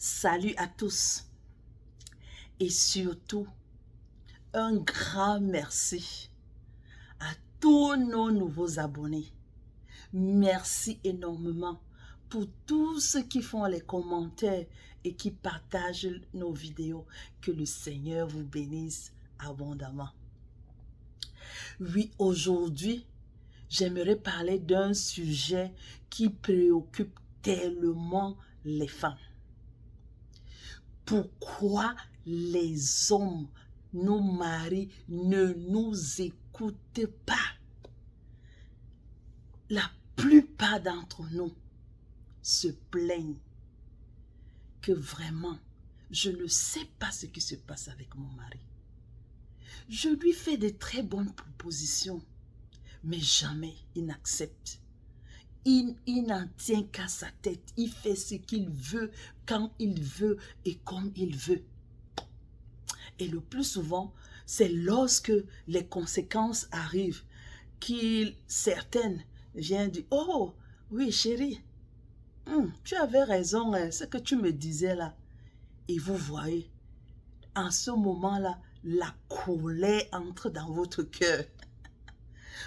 Salut à tous et surtout un grand merci à tous nos nouveaux abonnés. Merci énormément pour tous ceux qui font les commentaires et qui partagent nos vidéos. Que le Seigneur vous bénisse abondamment. Oui, aujourd'hui, j'aimerais parler d'un sujet qui préoccupe tellement les femmes. Pourquoi les hommes, nos maris, ne nous écoutent pas? La plupart d'entre nous se plaignent que vraiment, je ne sais pas ce qui se passe avec mon mari. Je lui fais de très bonnes propositions, mais jamais il n'accepte. Il n'en tient qu'à sa tête. Il fait ce qu'il veut, quand il veut et comme il veut. Et le plus souvent, c'est lorsque les conséquences arrivent certaines viennent dire « Oh, oui chérie, tu avais raison, ce que tu me disais là. » Et vous voyez, en ce moment-là, la colère entre dans votre cœur.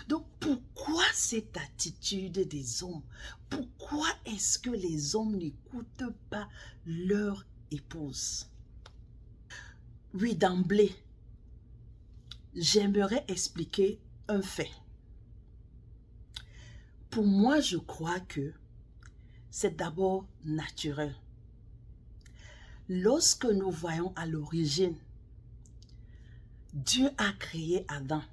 Donc, pourquoi cette attitude des hommes? Pourquoi est-ce que les hommes n'écoutent pas leur épouse? Oui, d'emblée, j'aimerais expliquer un fait. Pour moi, je crois que c'est d'abord naturel. Lorsque nous voyons à l'origine, Dieu a créé Adam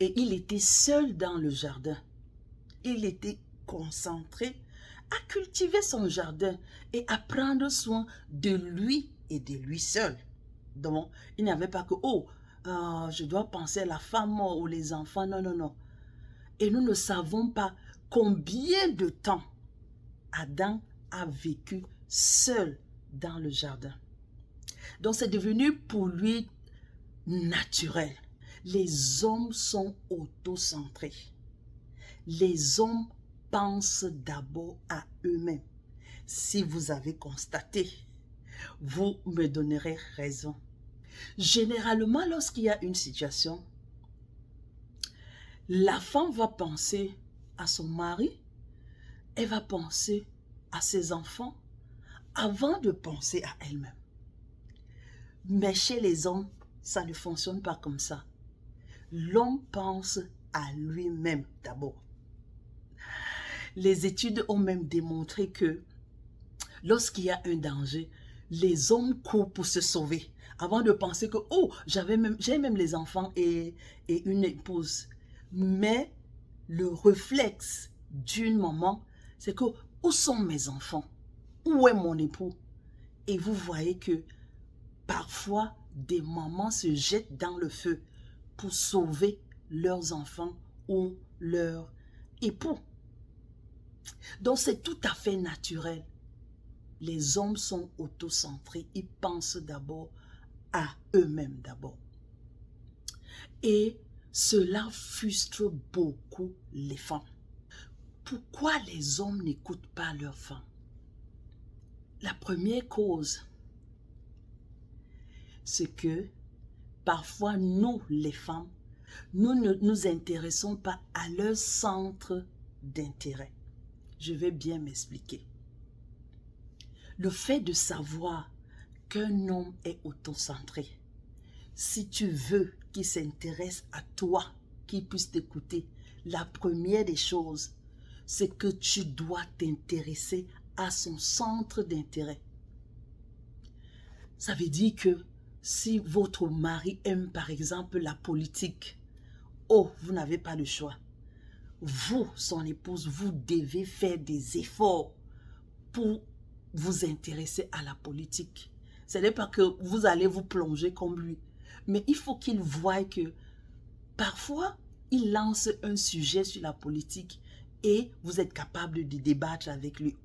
et il était seul dans le jardin. Il était concentré à cultiver son jardin et à prendre soin de lui et de lui seul. Donc, il n'y avait pas que, je dois penser à la femme ou les enfants. Non, non, non. Et nous ne savons pas combien de temps Adam a vécu seul dans le jardin. Donc, c'est devenu pour lui naturel. Les hommes sont autocentrés. Les hommes pensent d'abord à eux-mêmes. Si vous avez constaté, vous me donnerez raison. Généralement, lorsqu'il y a une situation, la femme va penser à son mari, elle va penser à ses enfants avant de penser à elle-même. Mais chez les hommes, ça ne fonctionne pas comme ça. L'homme pense à lui-même d'abord. Les études ont même démontré que lorsqu'il y a un danger, les hommes courent pour se sauver avant de penser que j'ai même les enfants et une épouse. Mais le réflexe d'une maman, c'est que où sont mes enfants? Où est mon époux? Et vous voyez que parfois des mamans se jettent dans le feu pour sauver leurs enfants ou leur époux. Donc c'est tout à fait naturel. Les hommes sont autocentrés, ils pensent d'abord à eux-mêmes d'abord. Et cela frustre beaucoup les femmes. Pourquoi les hommes n'écoutent pas leurs femmes? La première cause, c'est que parfois nous, les femmes, nous ne nous intéressons pas à leur centre d'intérêt. Je vais bien m'expliquer. Le fait de savoir qu'un homme est autocentré, si tu veux qu'il s'intéresse à toi, qu'il puisse t'écouter, la première des choses, c'est que tu dois t'intéresser à son centre d'intérêt. Ça veut dire que si votre mari aime par exemple la politique, vous n'avez pas le choix. Vous, son épouse, vous devez faire des efforts pour vous intéresser à la politique. Ce n'est pas que vous allez vous plonger comme lui, mais il faut qu'il voie que parfois, il lance un sujet sur la politique et vous êtes capable de débattre avec lui.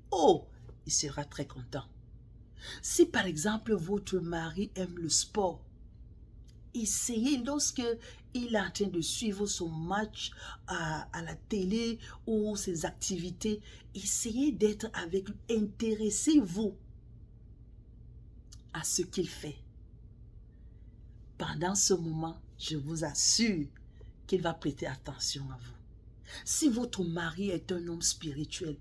Il sera très content. Si par exemple, votre mari aime le sport, essayez lorsque il est en train de suivre son match à la télé ou ses activités, essayez d'être avec lui, intéressez-vous. à ce qu'il fait, pendant ce moment, je vous assure qu'il va prêter attention à vous. Si votre mari est un homme spirituel,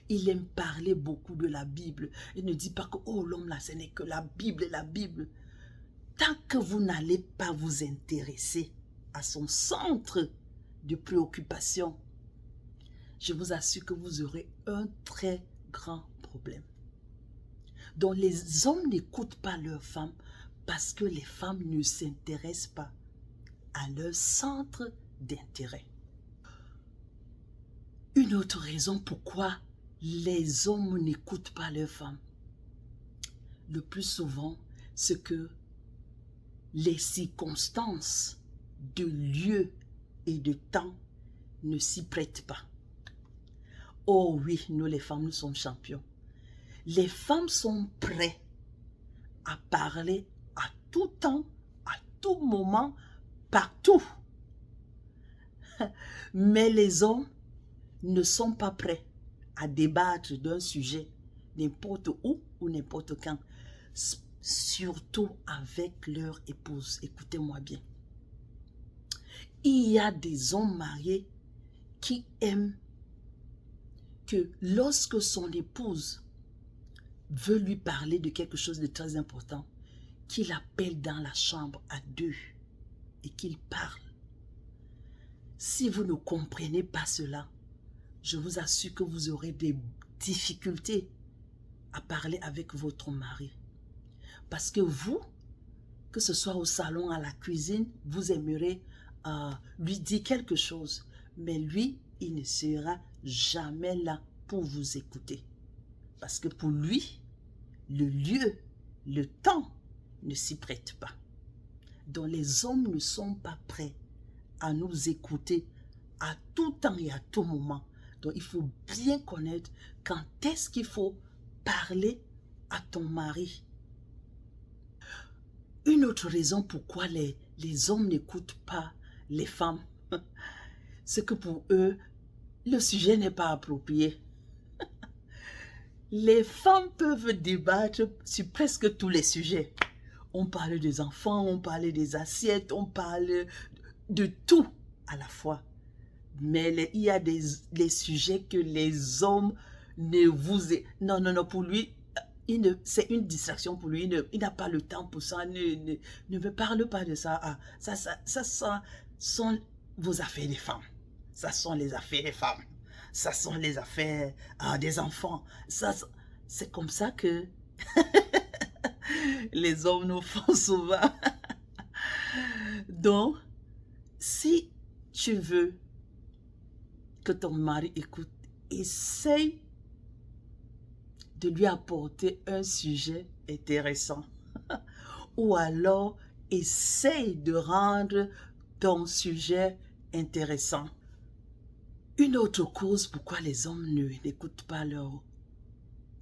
il aime parler beaucoup de la Bible et ne dit pas que oh, l'homme là, ce n'est que la Bible et la Bible. Tant que vous n'allez pas vous intéresser à son centre de préoccupation, je vous assure que vous aurez un très grand problème. Donc les hommes n'écoutent pas leurs femmes parce que les femmes ne s'intéressent pas à leur centre d'intérêt. Une autre raison pourquoi les hommes n'écoutent pas leurs femmes, le plus souvent, c'est que les circonstances de lieu et de temps ne s'y prêtent pas. Oh oui, nous les femmes, nous sommes champions. Les femmes sont prêtes à parler à tout temps, à tout moment, partout. Mais les hommes ne sont pas prêts à débattre d'un sujet n'importe où ou n'importe quand, surtout avec leur épouse. Écoutez-moi bien. Il y a des hommes mariés qui aiment que lorsque son épouse veut lui parler de quelque chose de très important, qu'il appelle dans la chambre à deux et qu'il parle. Si vous ne comprenez pas cela, je vous assure que vous aurez des difficultés à parler avec votre mari. Parce que vous, que ce soit au salon, à la cuisine, vous aimerez lui dire quelque chose. Mais lui, il ne sera jamais là pour vous écouter. Parce que pour lui, le lieu, le temps ne s'y prête pas. Donc les hommes ne sont pas prêts à nous écouter à tout temps et à tout moment. Donc il faut bien connaître quand est-ce qu'il faut parler à ton mari. Une autre raison pourquoi les hommes n'écoutent pas les femmes, c'est que pour eux, le sujet n'est pas approprié. Les femmes peuvent débattre sur presque tous les sujets. On parle des enfants, on parle des assiettes, on parle de tout à la fois. Mais il y a des sujets que les hommes ne vous... Non, non, non, pour lui, c'est une distraction pour lui. Il n'a pas le temps pour ça. Ne me parle pas de ça. Ah, ça sont vos affaires des femmes. Ça sont les affaires des femmes. Ça sont les affaires des enfants. C'est comme ça que les hommes nous font souvent. Donc, si tu veux que ton mari écoute, essaye de lui apporter un sujet intéressant. Ou alors, essaye de rendre ton sujet intéressant. Une autre cause pourquoi les hommes n'écoutent pas leur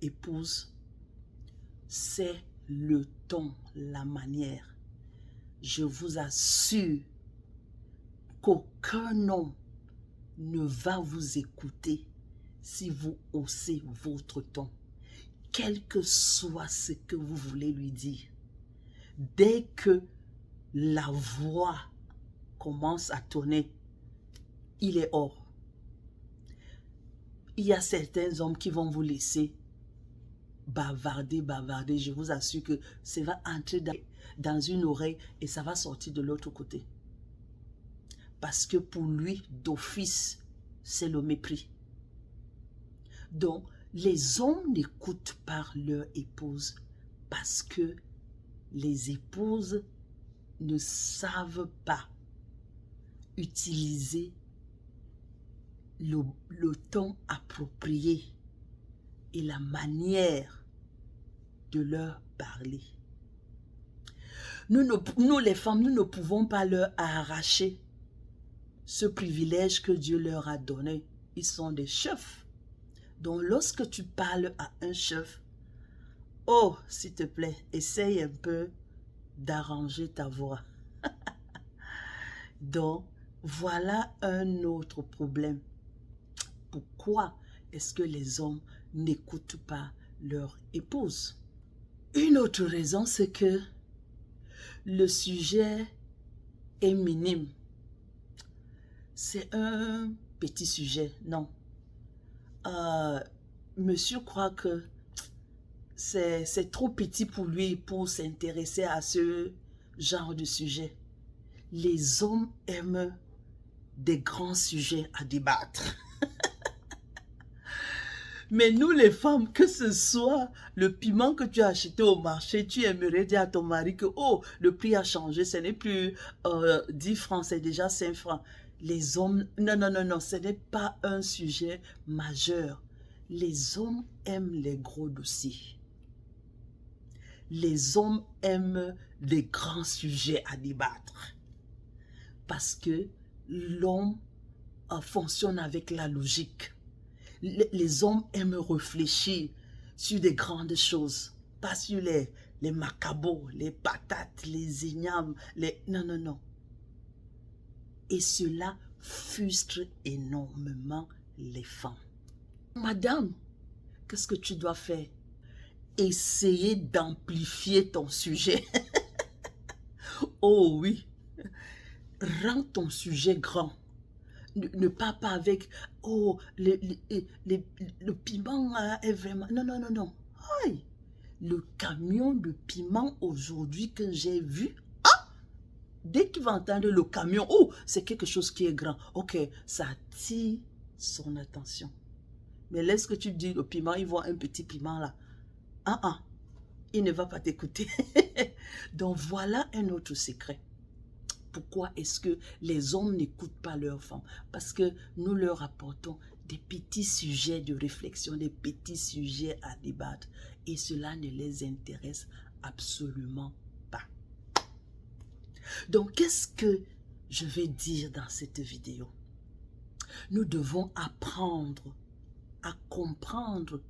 épouse, c'est le ton, la manière. Je vous assure qu'aucun homme ne va vous écouter si vous haussez votre ton, quel que soit ce que vous voulez lui dire. Dès que la voix commence à tonner, il est hors. Il y a certains hommes qui vont vous laisser bavarder, bavarder. Je vous assure que ça va entrer dans une oreille et ça va sortir de l'autre côté. Parce que pour lui, d'office, c'est le mépris. Donc, les hommes n'écoutent pas leur épouse parce que les épouses ne savent pas utiliser le ton approprié et la manière de leur parler. Nous les femmes, nous ne pouvons pas leur arracher ce privilège que Dieu leur a donné. Ils sont des chefs. Donc, lorsque tu parles à un chef, oh, s'il te plaît, essaye un peu d'arranger ta voix. Donc, voilà un autre problème. Pourquoi est-ce que les hommes n'écoutent pas leur épouse? Une autre raison, c'est que le sujet est minime. C'est un petit sujet, non. Monsieur croit que c'est trop petit pour lui pour s'intéresser à ce genre de sujet. Les hommes aiment des grands sujets à débattre. Mais nous les femmes, que ce soit le piment que tu as acheté au marché, tu aimerais dire à ton mari que oh, le prix a changé, ce n'est plus 10 francs, c'est déjà 5 francs. Les hommes, non, non, non, non, ce n'est pas un sujet majeur. Les hommes aiment les gros dossiers. Les hommes aiment les grands sujets à débattre. Parce que l'homme fonctionne avec la logique. Les hommes aiment réfléchir sur des grandes choses, pas sur les macabots, les patates, les ignames, non, non, non. Et cela frustre énormément les femmes. Madame, qu'est-ce que tu dois faire? Essayer d'amplifier ton sujet. Oh oui, rends ton sujet grand. Ne pars pas avec, oh, le piment est vraiment... Non, non, non, non. Aïe, le camion de piment aujourd'hui que j'ai vu, dès qu'il va entendre le camion, oh, c'est quelque chose qui est grand. Ok, ça attire son attention. Mais laisse que tu dis le piment, il voit un petit piment là. Il ne va pas t'écouter. Donc voilà un autre secret. Pourquoi est-ce que les hommes n'écoutent pas leurs femmes? Parce que nous leur apportons des petits sujets de réflexion, des petits sujets à débattre. Et cela ne les intéresse absolument pas. Donc, qu'est-ce que je vais dire dans cette vidéo? Nous devons apprendre à comprendre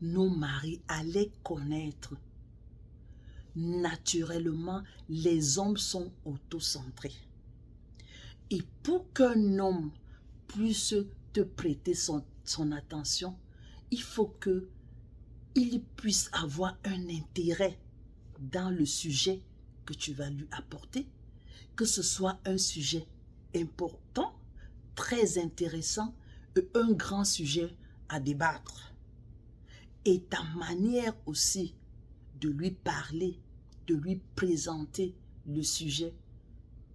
nos maris, à les connaître. Naturellement, les hommes sont autocentrés. Et pour qu'un homme puisse te prêter son attention, il faut qu'il puisse avoir un intérêt dans le sujet que tu vas lui apporter, que ce soit un sujet important, très intéressant, et un grand sujet à débattre. Et ta manière aussi de lui parler, de lui présenter le sujet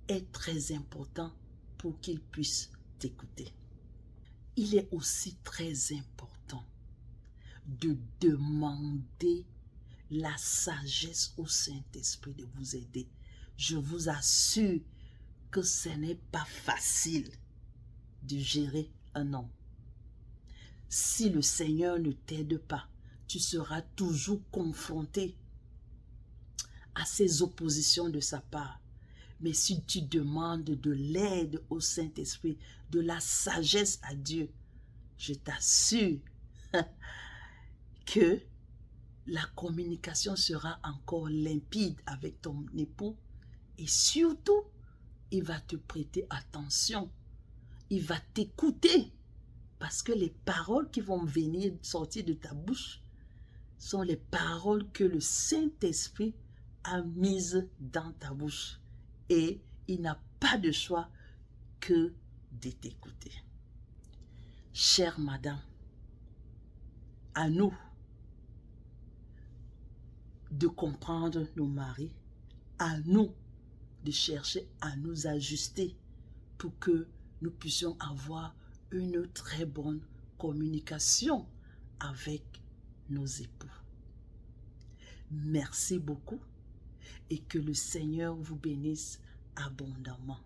est très important pour qu'il puisse t'écouter. Il est aussi très important de demander la sagesse au Saint-Esprit de vous aider. Je vous assure que ce n'est pas facile de gérer un homme. Si le Seigneur ne t'aide pas, tu seras toujours confronté à ces oppositions de sa part. Mais si tu demandes de l'aide au Saint-Esprit, de la sagesse à Dieu, je t'assure que la communication sera encore limpide avec ton époux et surtout, il va te prêter attention. Il va t'écouter parce que les paroles qui vont venir sortir de ta bouche sont les paroles que le Saint-Esprit a mises dans ta bouche. Et il n'a pas de choix que de t'écouter. Chère madame, à nous de comprendre nos maris, à nous de chercher à nous ajuster pour que nous puissions avoir une très bonne communication avec nos époux. Merci beaucoup et que le Seigneur vous bénisse abondamment.